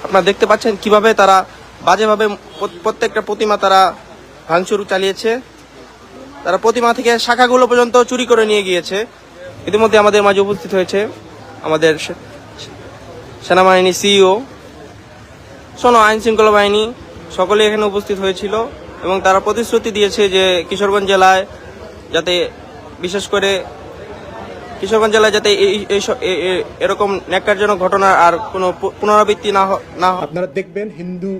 আপনারা দেখতে পাচ্ছেন কিভাবে তারা বাজেভাবে প্রত্যেকটা প্রতিমা তারা ভাঙচুর চালিয়েছে। তারা প্রতিমা থেকে শাখাগুলো পর্যন্ত চুরি করে নিয়ে গিয়েছে। ইতিমধ্যে আমাদের মাঝে উপস্থিত হয়েছে আমাদের সেনাবাহিনী সিইও, আইন শৃঙ্খলা বাহিনী সকলে এখানে উপস্থিত হয়েছিল এবং তারা প্রতিশ্রুতি দিয়েছে যে কিশোরগঞ্জ জেলায় যাতে বিশেষ করে কিশোরগঞ্জ জেলায় যাতে এরকম ন্যাক্কারজনক ঘটনার আর কোনো পুনরাবৃত্তি না হয়। আপনারা দেখবেন হিন্দু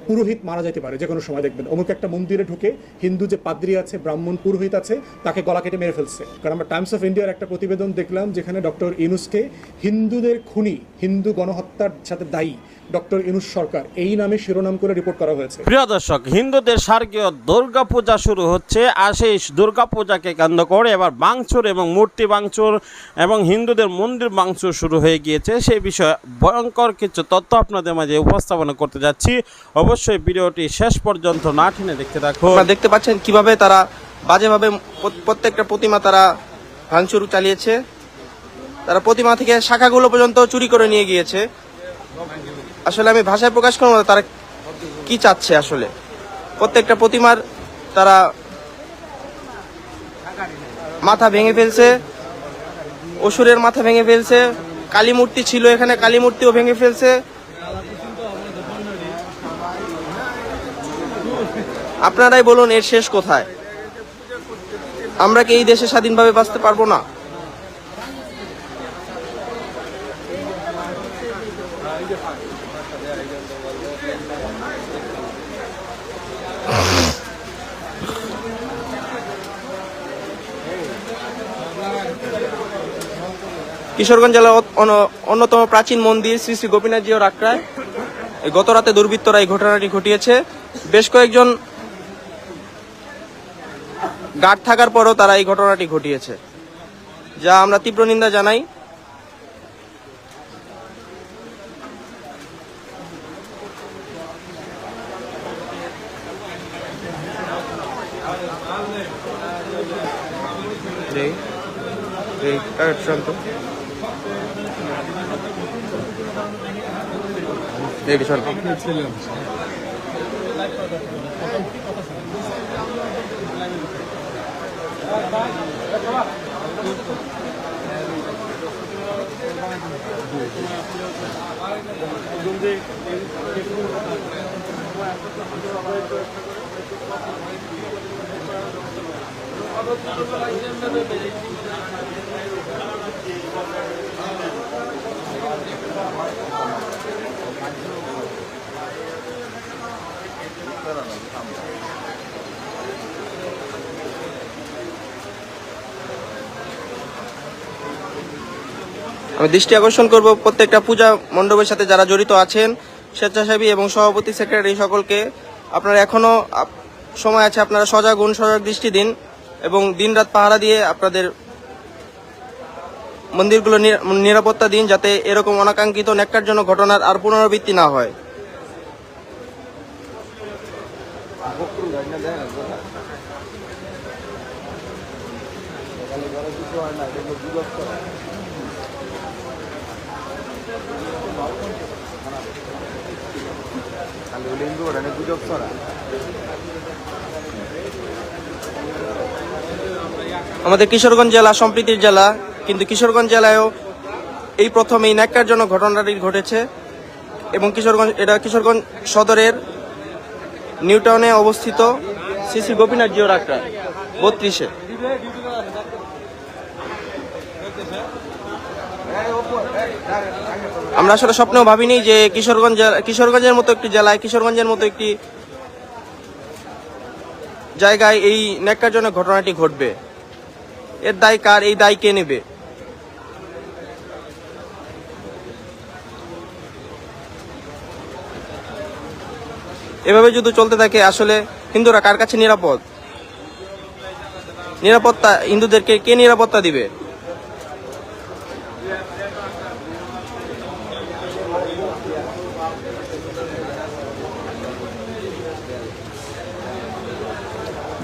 পুরোহিত মারা যেতে পারে যে কোনো সময়। দেখবেন অমুক একটা মন্দিরে ঢুকে হিন্দু যে পাদ্রী আছে, ব্রাহ্মণ পুরোহিত আছে, তাকে গলা কেটে মেরে ফেলছে। কারণ আমরা টাইমস অফ ইন্ডিয়ার একটা প্রতিবেদন দেখলাম যেখানে ডক্টর ইউনূসকে হিন্দুদের খুনি, হিন্দু গণহত্যার সাথে দায়ী ডক্টর ইউনূস সরকার এই নামে শিরোনাম করে রিপোর্ট করা হয়েছে। প্রিয় দর্শক, হিন্দুদের স্বর্গীয় দুর্গাপূজা শুরু হচ্ছে। আর সেই দুর্গাপূজাকে কেন্দ্র করে এবার ভাঙচুর এবং মূর্তি ভাঙচুর এবং হিন্দুদের মন্দির ভাঙচুর শুরু হয়ে গিয়েছে। সেই বিষয়ে ভয়ঙ্কর কিছু তথ্য আপনাদের মাঝে উপস্থাপনা করতে যাচ্ছি। অবশ্যই ভিডিওটি শেষ পর্যন্ত না টেনে দেখতে থাকুন। আপনারা দেখতে পাচ্ছেন কিভাবে তারা বাজেভাবে প্রত্যেকটা প্রতিমা তারা ভাঙচুর চালিয়েছে। তারা প্রতিমা থেকে শাখাগুলো পর্যন্ত চুরি করে নিয়ে গিয়েছে। আসলে আমি ভাষায় প্রকাশ করব না তারা কি চাচ্ছে। আসলে প্রত্যেকটা প্রতিমার তারা মাথা ভেঙে ফেলছে, অসুরের মাথা ভেঙে ফেলছে। কালী মূর্তি ছিল এখানে, কালী মূর্তিও ভেঙে ফেলছে। আপনারাই বলুন এর শেষ কোথায়? আমরা কি এই দেশে স্বাধীনভাবে বাঁচতে পারবো না? কিশোরগঞ্জ জেলার অন্যতম প্রাচীন মন্দির শ্রী শ্রী গোপীনাথ জিউর আখড়ায় গত রাতে দুর্বৃত্তরা এই ঘটনাটি ঘটিয়েছে। বেশ কয়েকজন গার্ড থাকার পরও তারা এই ঘটনাটি ঘটিয়েছে, যা আমরা তীব্র নিন্দা জানাই। আমি দৃষ্টি আকর্ষণ করব প্রত্যেকটা পূজা মণ্ডপের সাথে যারা জড়িত আছেন, স্বেচ্ছাসেবী এবং সভাপতি, সেক্রেটারি সকলকে, আপনারা এখনো সময় আছে, আপনারা সজাগ দৃষ্টি দিন এবং দিনরাত পাহারা দিয়ে আপনাদের মন্দিরগুলো নিরাপত্তা দিন, যাতে এরকম অনাকাঙ্ক্ষিত ন্যাক্কারজনক ঘটনার আর পুনরাবৃত্তি না হয়। আমাদের কিশোরগঞ্জ জেলা সম্প্রীতির জেলা, কিন্তু কিশোরগঞ্জ জেলায়ও এই প্রথম এই ন্যাক্কারজনক ঘটনাটি ঘটেছে এবং কিশোরগঞ্জ সদরের নিউটাউনে অবস্থিত শ্রী শ্রী গোপীনাথ জিউর আখড়া 32-এ। আমরা আসলে স্বপ্নেও ভাবিনি যে কিশোরগঞ্জের মতো একটি জেলায়, কিশোরগঞ্জের মতো একটি জায়গায় এই ন্যাক্কারজনক ঘটনাটি ঘটবে। এর দায় কার? এই দায় কে নেবে? এভাবে যদি চলতে থাকে আসলে হিন্দুরা কার কাছে নিরাপত্তা হিন্দুদেরকে কে নিরাপত্তা দিবে?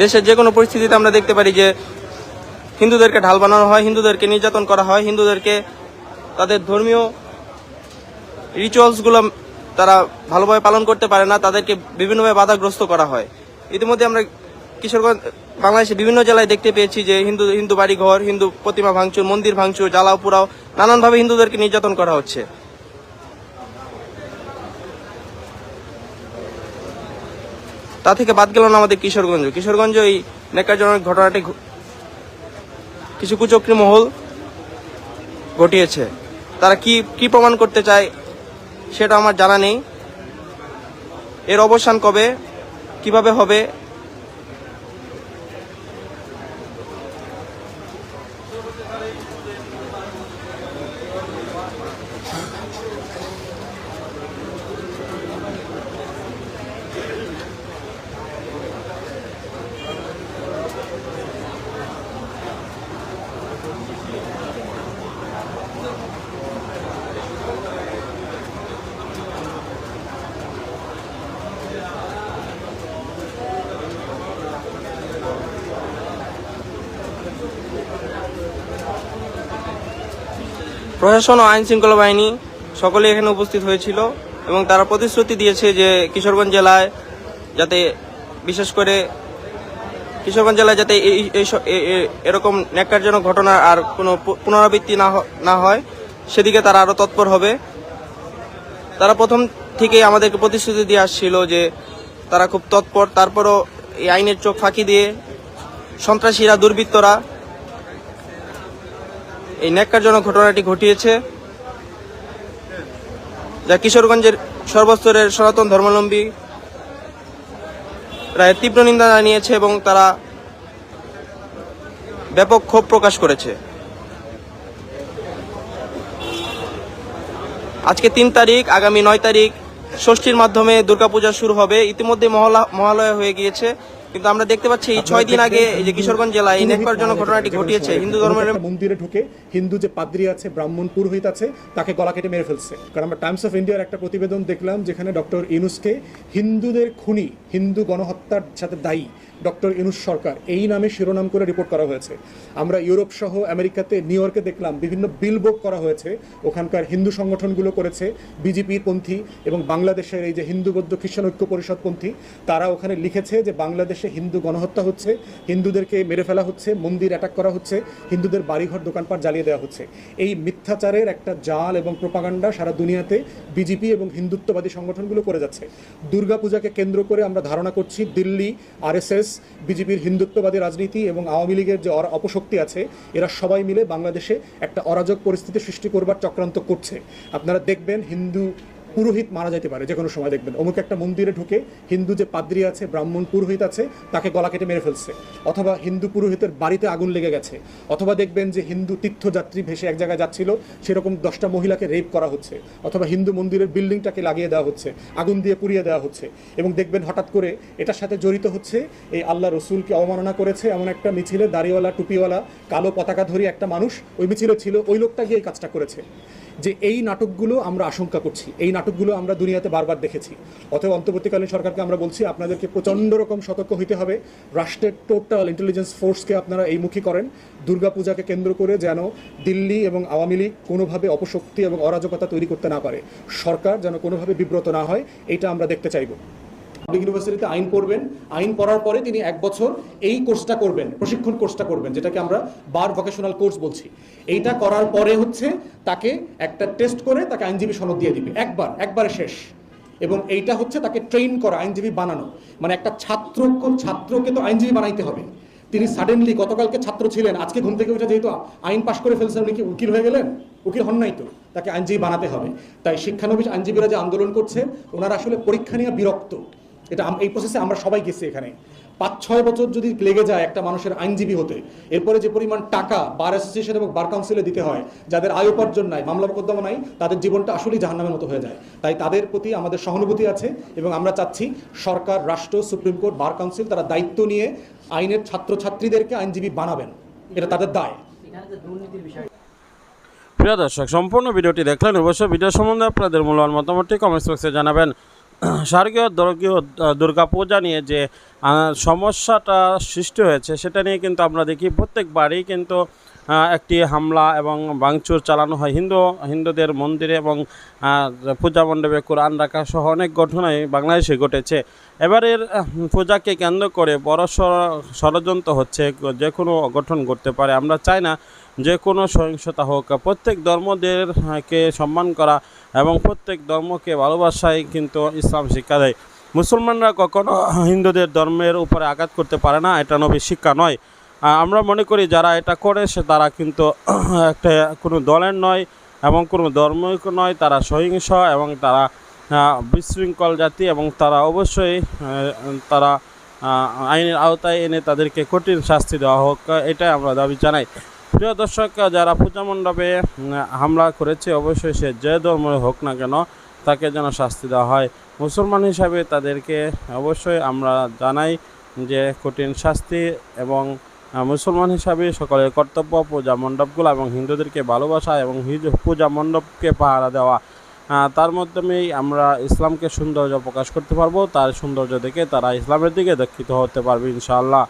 দেশের যে কোনো পরিস্থিতিতে আমরা দেখতে পারি যে হিন্দুদেরকে ঢাল বানানো হয়, হিন্দুদেরকে নির্যাতন করা হয়, হিন্দুদেরকে তাদের ধর্মীয় রিচুয়ালসগুলো তারা ভালোভাবে পালন করতে পারে না, তাদেরকে বিভিন্নভাবে বাধাগ্রস্ত করা হয়। ইতিমধ্যে আমরা কিশোরগঞ্জ বাংলাদেশের বিভিন্ন জেলায় দেখতে পেয়েছি যে হিন্দু বাড়িঘর, হিন্দু প্রতিমা ভাঙচুর, মন্দির ভাঙচুর, জ্বালাও পোড়াও, নানানভাবে হিন্দুদেরকে নির্যাতন করা হচ্ছে। তা থেকে বাদ গেল না আমাদের কিশোরগঞ্জ এই নেকারজনক ঘটনাটি কিছু কুচক্রী মহল ঘটিয়েছে। তারা কি প্রমাণ করতে চায় সেটা আমার জানা নেই। এর অবসান কবে, কিভাবে হবে, প্রশাসন ও আইন শৃঙ্খলা বাহিনী সকলে এখানে উপস্থিত হয়েছিল এবং তারা প্রতিশ্রুতি দিয়েছে যে কিশোরগঞ্জ জেলায় যাতে এরকম ন্যাক্কারজনক ঘটনা আর কোনো পুনরাবৃত্তি না হয় সেদিকে তারা আরো তৎপর হবে। তারা প্রথম থেকেই আমাদেরকে প্রতিশ্রুতি দিয়ে আসছিল যে তারা খুব তৎপর, তারপরও এই আইনের চোখ ফাঁকি দিয়ে সন্ত্রাসীরা, দুর্বৃত্তরা এই ন্যাক্কারজনক ঘটনাটি ঘটিয়েছে, যা কিশোরগঞ্জের সর্বস্তরের সনাতন ধর্মাবলম্বী রায়ের তীব্র নিন্দা জানিয়েছে এবং তারা ব্যাপক ক্ষোভ প্রকাশ করেছে। আজকে 3 তারিখ, আগামী 9 তারিখ ষষ্ঠীর মাধ্যমে দুর্গাপূজা শুরু হবে। ইতিমধ্যে মহালয়া হয়ে গিয়েছে, কিন্তু আমরা দেখতে পাচ্ছি এই 6 দিন আগে এই যে কিশোরগঞ্জ জেলায় এই ন্যাক্কারজনক ঘটনাটি ঘটিয়েছে। হিন্দু ধর্মের মন্দিরে ঢুকে হিন্দু যে পাদ্রী আছে, ব্রাহ্মণ পুরোহিত আছে, তাকে গলা কেটে মেরে ফেলছে। কারণ আমরা টাইমস অফ ইন্ডিয়ার একটা প্রতিবেদন দেখলাম যেখানে ডক্টর ইউনূসকে হিন্দুদের খুনি, হিন্দু গণহত্যার সাথে দায়ী ডক্টর ইউনূস সরকার এই নামে শিরোনাম করে রিপোর্ট করা হয়েছে। আমরা ইউরোপ সহ আমেরিকাতে, নিউ ইয়র্কে দেখলাম বিভিন্ন বিলবোর্ড করা হয়েছে, ওখানকার হিন্দু সংগঠনগুলো করেছে, বিজেপির পন্থী এবং বাংলাদেশের এই যে হিন্দু বৌদ্ধ খ্রিস্টান ঐক্য পরিষদ পন্থী, তারা ওখানে লিখেছে যে বাংলাদেশে হিন্দু গণহত্যা হচ্ছে, হিন্দুদেরকে মেরে ফেলা হচ্ছে, মন্দির অ্যাটাক করা হচ্ছে, হিন্দুদের বাড়িঘর দোকানপাট জ্বালিয়ে দেওয়া হচ্ছে। এই মিথ্যাচারের একটা জাল এবং প্রোপাগান্ডা সারা দুনিয়াতে বিজেপি এবং হিন্দুত্ববাদী সংগঠনগুলো করে যাচ্ছে। দুর্গাপূজাকে কেন্দ্র করে আমরা ধারণা করছি দিল্লি, আরএসএস, বিজেপির হিন্দুত্ববাদী রাজনীতি এবং আওয়ামী লীগের যে অপশক্তি আছে, এরা সবাই মিলে বাংলাদেশে একটা অরাজক পরিস্থিতি সৃষ্টি করবার চক্রান্ত করছে। আপনারা দেখবেন হিন্দু পুরোহিত মারা যেতে পারে যে কোনো সময়, দেখবেন অমুক একটা মন্দিরে ঢুকে হিন্দু যে পাদ্রী আছে, ব্রাহ্মণ পুরোহিত আছে, তাকে গলা কেটে মেরে ফেলছে, অথবা হিন্দু পুরোহিতের বাড়িতে আগুন লেগে গেছে, অথবা দেখবেন যে হিন্দু তীর্থযাত্রী ভেসে এক জায়গায় যাচ্ছিল, সেরকম 10টা মহিলাকে রেপ করা হচ্ছে, অথবা হিন্দু মন্দিরের বিল্ডিংটাকে লাগিয়ে দেওয়া হচ্ছে, আগুন দিয়ে পুড়িয়ে দেওয়া হচ্ছে। এবং দেখবেন হঠাৎ করে এটার সাথে জড়িত হচ্ছে এই আল্লাহ রসুলকে অবমাননা করেছে এমন একটা মিছিলে দাড়িওয়ালা, টুপিওয়ালা, কালো পতাকাধারী একটা মানুষ ওই মিছিলে ছিল, ওই লোকটা গিয়ে এই কাজটা করেছে। যে এই নাটকগুলো আমরা আশঙ্কা করছি, এই নাটকগুলো আমরা দুনিয়াতে বারবার দেখেছি। অতএব অন্তর্বর্তীকালীন সরকারকে আমরা বলছি, আপনাদেরকে প্রচণ্ড রকম সতর্ক হইতে হবে। রাষ্ট্রের টোটাল ইন্টেলিজেন্স ফোর্সকে আপনারা এইমুখী করেন, দুর্গাপূজাকে কেন্দ্র করে যেন দিল্লি এবং আওয়ামী লীগ কোনোভাবে অপশক্তি এবং অরাজকতা তৈরি করতে না পারে, সরকার যেন কোনোভাবে বিব্রত না হয়, এটা আমরা দেখতে চাইব। পাবলিক ইউনিভার্সিটিতে আইন পড়বেন, আইন পড়ার পরে তিনি 1 বছর এই কোর্সটা করবেন, প্রশিক্ষণ কোর্সটা করবেন, যেটাকে আমরা বার ভোকেশনাল কোর্স বলছি। এইটা করার পরে হচ্ছে তাকে একটা টেস্ট করে তাকে আইনজীবী সনদ দিয়ে দিবে, একবারে শেষ। এবং এইটা হচ্ছে তাকে ট্রেন করা, আইনজীবী বানানো। মানে একটা ছাত্রকে তো আইনজীবী বানাইতে হবে। তিনি সাডেনলি গতকালকে ছাত্র ছিলেন, আজকে ঘুম থেকে উঠে যেহেতু আইন পাশ করে ফেলছেন, উনি কি উকিল হয়ে গেলেন? উকিল হন নাই তো, তাকে আইনজীবী বানাতে হবে। তাই শিক্ষানবিশ আইনজীবীরা যে আন্দোলন করছে, ওনারা আসলে পরীক্ষা নিয়ে বিরক্ত। এটা এই প্রসেসে আমরা সবাই গেছি। এখানে 5-6 বছর যদি লেগে যায় একটা মানুষের আইনজীবী হতে, এরপরে যে পরিমাণ টাকা বার অ্যাসোসিয়েশন এবং বার কাউন্সিলে দিতে হয়, যাদের আয় উপার্জন নাই, মামলা মোকদ্দমা নাই, তাদের জীবনটা আসলেই জাহান্নামের মতো হয়ে যায়। তাই তাদের প্রতি আমাদের সহানুভূতি আছে এবং আমরা চাচ্ছি সরকার, রাষ্ট্র, সুপ্রিম কোর্ট, বার কাউন্সিল তারা দায়িত্ব নিয়ে আইনের ছাত্রছাত্রীদেরকে আইনজীবী বানাবেন, এটা তাদের দায়। প্রিয় দর্শক, সম্পূর্ণ ভিডিওটি দেখলেন। অবশ্যই ভিডিও সম্বন্ধে আপনাদের মূল্যবান মতামতটি কমেন্ট বক্সে জানাবেন। শারদীয় দুর্গাপূজা নিয়ে যে সমস্যাটা সৃষ্টি হয়েছে সেটা নিয়ে কিন্তু আমরা দেখি প্রত্যেকবারই কিন্তু একটি হামলা এবং ভাঙচুর চালানো হয় হিন্দুদের মন্দিরে এবং পূজা মণ্ডপে কোরআন রাখা সহ অনেক ঘটনাই বাংলাদেশে ঘটেছে। এবারের পূজাকে কেন্দ্র করে বড় ষড়যন্ত্র হচ্ছে, যে কোনো অঘটন ঘটতে পারে। আমরা চাই না যে কোনো সহিংসতা হোক। প্রত্যেক ধর্মদেরকে সম্মান করা এবং প্রত্যেক ধর্মকে ভালোবাসাই কিন্তু ইসলাম শিক্ষা দেয়। মুসলমানরা কখনো হিন্দুদের ধর্মের উপরে আঘাত করতে পারে না, এটা নবীর শিক্ষা নয়। আমরা মনে করি যারা এটা করে তারা কিন্তু একটা কোনো দলের নয় এবং কোনো ধর্মই নয়, তারা সহিংস এবং তারা বিশৃঙ্খল জাতি এবং তারা অবশ্যই তারা আইনের আওতায় এনে তাদেরকে কঠিন শাস্তি দেওয়া হোক, এটাই আমরা দাবি জানাই। প্রিয় দর্শক, যারা পূজা মণ্ডপে হামলা করেছে অবশ্যই সে যে ধর্মের হোক না কেন তাকে যেন শাস্তি দেওয়া হয়। মুসলমান হিসাবে তাদেরকে অবশ্যই আমরা জানাই যে কঠিন শাস্তি, এবং মুসলমান হিসাবে সকলের কর্তব্য পূজা মণ্ডপগুলো এবং হিন্দুদেরকে ভালোবাসা এবং পূজা মণ্ডপকে পাহারা দেওয়া। তার মাধ্যমেই আমরা ইসলামকে সৌন্দর্য প্রকাশ করতে পারবো। তার সৌন্দর্য দেখে তারা ইসলামের দিকে দীক্ষিত হতে পারবে ইনশাআল্লাহ।